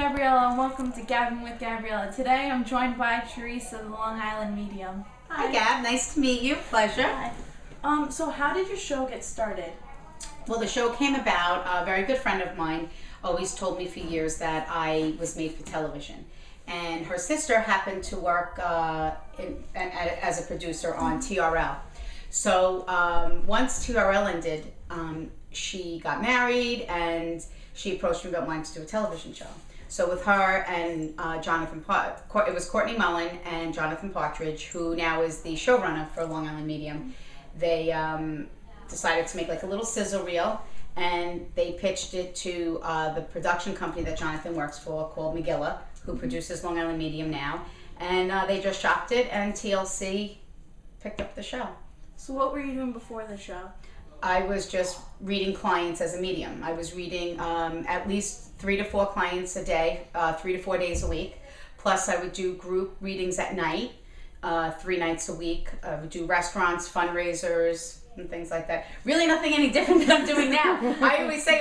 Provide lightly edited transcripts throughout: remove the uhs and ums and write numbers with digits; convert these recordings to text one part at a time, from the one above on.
Gabriella and welcome to Gabbing with Gabriella. Today I'm joined by Theresa, the Long Island medium. Hi Gab, nice to meet you. Pleasure. Hi. So how did your show get started? Well, the show came about, a very good friend of mine always told me for years that I was made for television. And her sister happened to work as a producer on TRL. So once TRL ended, she got married and she approached me about wanting to do a television show. So with her and it was Courtney Mullen and Jonathan Partridge, who now is the showrunner for Long Island Medium. They decided to make like a little sizzle reel, and they pitched it to the production company that Jonathan works for called McKinnon, who produces Long Island Medium now. And they just shopped it, and TLC picked up the show. So what were you doing before the show? I was just reading clients as a medium. I was reading at least 3 to 4 clients a day, 3 to 4 days a week. Plus I would do group readings at night, 3 nights a week. I would do restaurants, fundraisers, and things like that. Really nothing any different than I'm doing now. I always say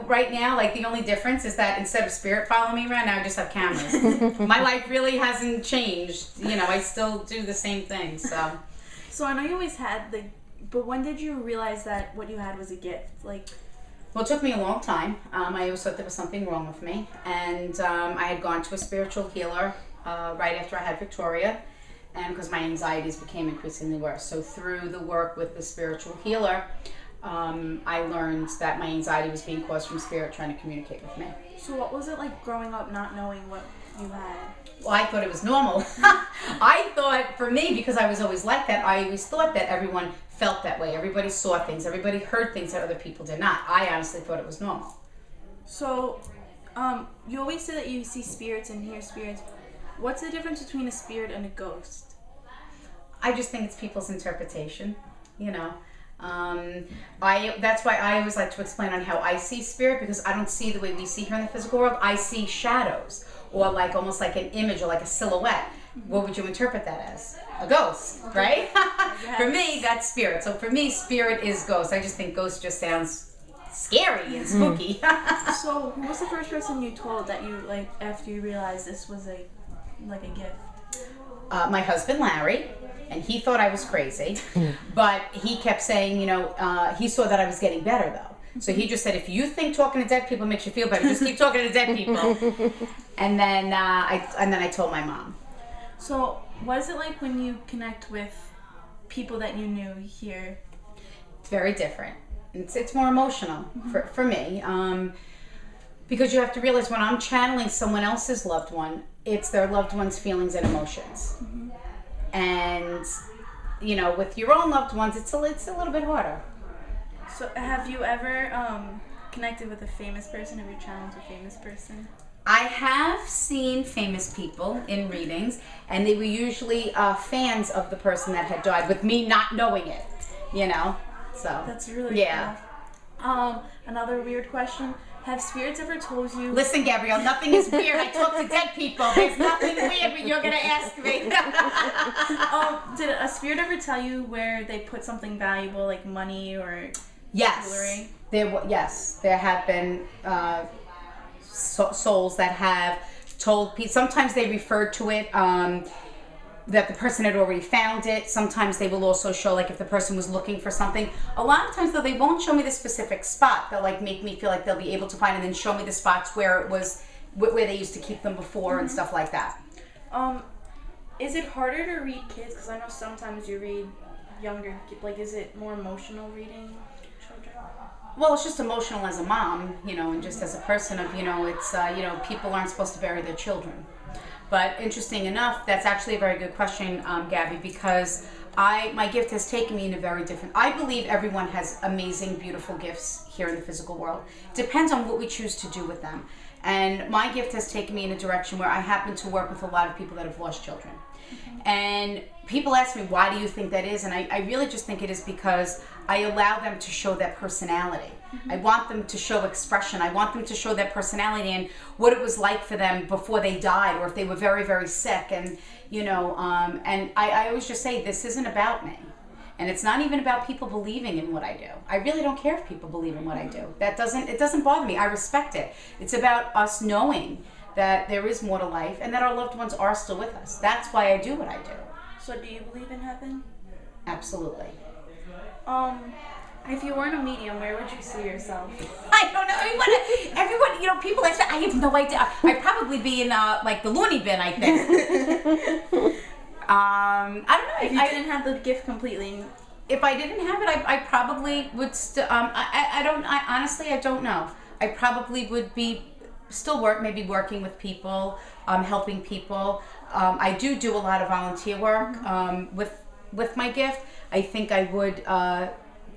right now, like the only difference is that instead of spirit following me around, now I just have cameras. My life really hasn't changed. You know, I still do the same thing, so. So I know you always had but when did you realize that what you had was a gift? Well, it took me a long time. I always thought there was something wrong with me. And I had gone to a spiritual healer right after I had Victoria, and because my anxieties became increasingly worse. So through the work with the spiritual healer, I learned that my anxiety was being caused from spirit trying to communicate with me. So what was it like growing up not knowing what you had? Well, I thought it was normal. I thought, for me, because I was always like that, I always thought that everyone felt that way. Everybody saw things. Everybody heard things that other people did not. I honestly thought it was normal. So, you always say that you see spirits and hear spirits. What's the difference between a spirit and a ghost? I just think it's people's interpretation, you know. That's why I always like to explain on how I see spirit, because I don't see the way we see here in the physical world. I see shadows, or like almost like an image, or like a silhouette. What would you interpret that as? A ghost, right? For me, that's spirit. So for me, spirit is ghost. I just think ghost just sounds scary and spooky. So who was the first person you told that you, after you realized this was a gift? My husband, Larry, and he thought I was crazy, but he kept saying, he saw that I was getting better though. So he just said, if you think talking to dead people makes you feel better, just keep talking to dead people. And then I told my mom. So what is it like when you connect with people that you knew here? It's very different. It's more emotional for me, because you have to realize when I'm channeling someone else's loved one, it's their loved one's feelings and emotions. And with your own loved ones, it's a little bit harder. So have you ever connected with a famous person? Have you channeled a famous person? I have seen famous people in readings, and they were usually fans of the person that had died, with me not knowing it, so. That's really cool. Another weird question. Have spirits ever told you... Listen, Gabrielle, nothing is weird. I talk to dead people. There's nothing weird when you're going to ask me. Did a spirit ever tell you where they put something valuable, like money or jewelry? Yes. There have been souls that have told people. Sometimes they referred to it that the person had already found it. Sometimes they will also show, like, if the person was looking for something. A lot of times, though, they won't show me the specific spot. They'll, make me feel like they'll be able to find it, and then show me the spots where it was, where they used to keep them before and stuff like that. Is it harder to read kids? Because I know sometimes you read younger kids. Is it more emotional reading children? Well, it's just emotional as a mom, and just as a person of, it's, people aren't supposed to bury their children. But interesting enough, that's actually a very good question, Gabby, because my gift has taken me in a very different... I believe everyone has amazing, beautiful gifts here in the physical world. It depends on what we choose to do with them. And my gift has taken me in a direction where I happen to work with a lot of people that have lost children. And people ask me, why do you think that is? And I really just think it is because I allow them to show that personality. I want them to show expression. I want them to show that personality and what it was like for them before they died, or if they were very, very sick. And, and I always just say, this isn't about me. And it's not even about people believing in what I do. I really don't care if people believe in what I do. It doesn't bother me. I respect it. It's about us knowing that there is more to life and that our loved ones are still with us. That's why I do what I do. So do you believe in heaven? Absolutely. If you weren't a medium, where would you see yourself? I don't know. Everyone, you know, people like that. I have no idea. I'd probably be in like the loony bin, I think. I don't know. If you didn't have the gift completely. If I didn't have it, I probably would still. Honestly, I don't know. I probably would be still maybe working with people, helping people. I do a lot of volunteer work with my gift. I think I would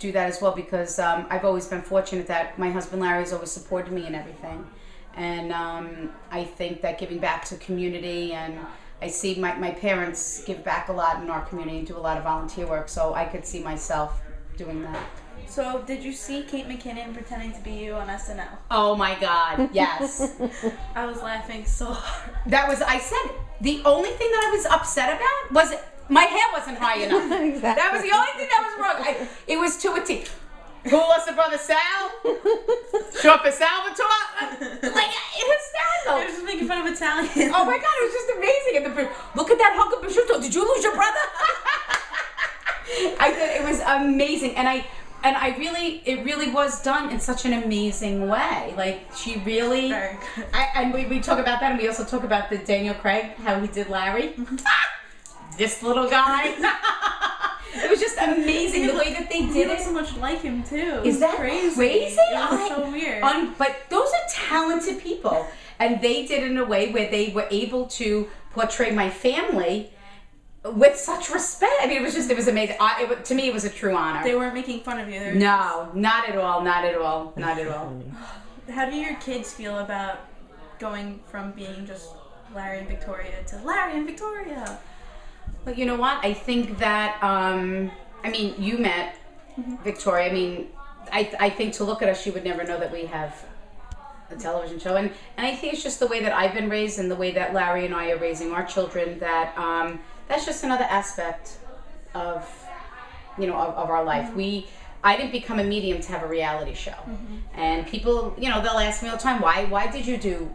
do that as well because I've always been fortunate that my husband Larry has always supported me in everything, and I think that giving back to community, and I see my parents give back a lot in our community and do a lot of volunteer work, so I could see myself doing that. So did you see Kate McKinnon pretending to be you on SNL? Oh my God, yes. I was laughing so hard. I said, the only thing that I was upset about was my hair wasn't high enough. Exactly. That was the only thing that was wrong. It was to a T. Who lost the brother Sal? Short for Salvatore? Like, hysterical. I was just making fun of Italians. Oh my God, it was just amazing. And look at that hunk of prosciutto. Did you lose your brother? It was amazing. And it really was done in such an amazing way. Like, she really, Very good. and we talk about that, and we also talk about the Daniel Craig, how he did Larry. This little guy. It was just amazing the way that they He did looks it. so much like him too. Is that crazy? It was so weird. But those are talented people, and they did it in a way where they were able to portray my family with such respect. I mean, it was amazing. To me, it was a true honor. They weren't making fun of you. No, not at all. Not at all. Not at all. How do your kids feel about going from being just Larry and Victoria to Larry and Victoria? Well, you know what? I think that, you met Victoria. I mean, I think to look at us, she would never know that we have a television show. And I think it's just the way that I've been raised and the way that Larry and I are raising our children that that's just another aspect of our life. I didn't become a medium to have a reality show. And people, they'll ask me all the time, why did you do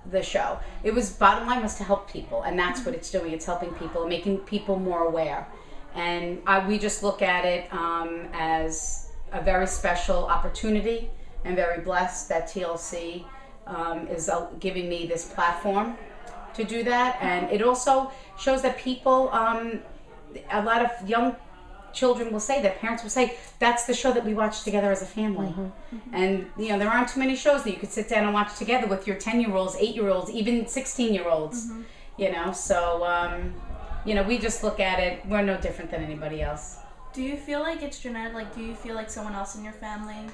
the show? It was, bottom line was to help people, and that's what it's doing. It's helping people and making people more aware. And we just look at it as a very special opportunity, and very blessed that TLC is giving me this platform to do that. And it also shows that people, a lot of young children will say, that parents will say, that's the show that we watch together as a family. And there aren't too many shows that you could sit down and watch together with your 10-year-olds, 8-year-olds, even 16-year-olds. So we just look at it, we're no different than anybody else. Do you feel like it's genetic? Like, do you feel like someone else in your family?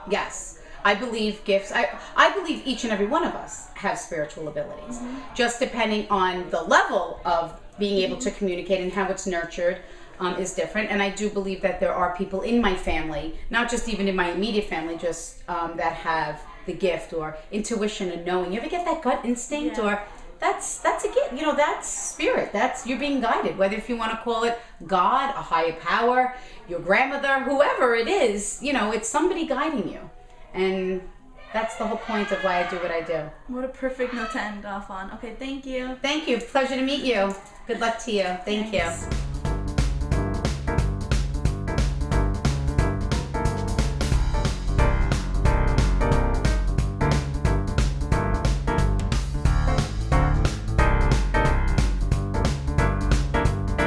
Yes. I believe gifts. I believe each and every one of us have spiritual abilities, just depending on the level of being able to communicate and how it's nurtured is different. And I do believe that there are people in my family, not just even in my immediate family, just that have the gift or intuition and knowing. You ever get that gut instinct? Yeah. Or that's a gift. That's spirit. That's, you're being guided. Whether if you want to call it God, a higher power, your grandmother, whoever it is, it's somebody guiding you. And that's the whole point of why I do what I do. What a perfect note to end off on. Okay, thank you. Thank you. Pleasure to meet you. Good luck to you. Thank you.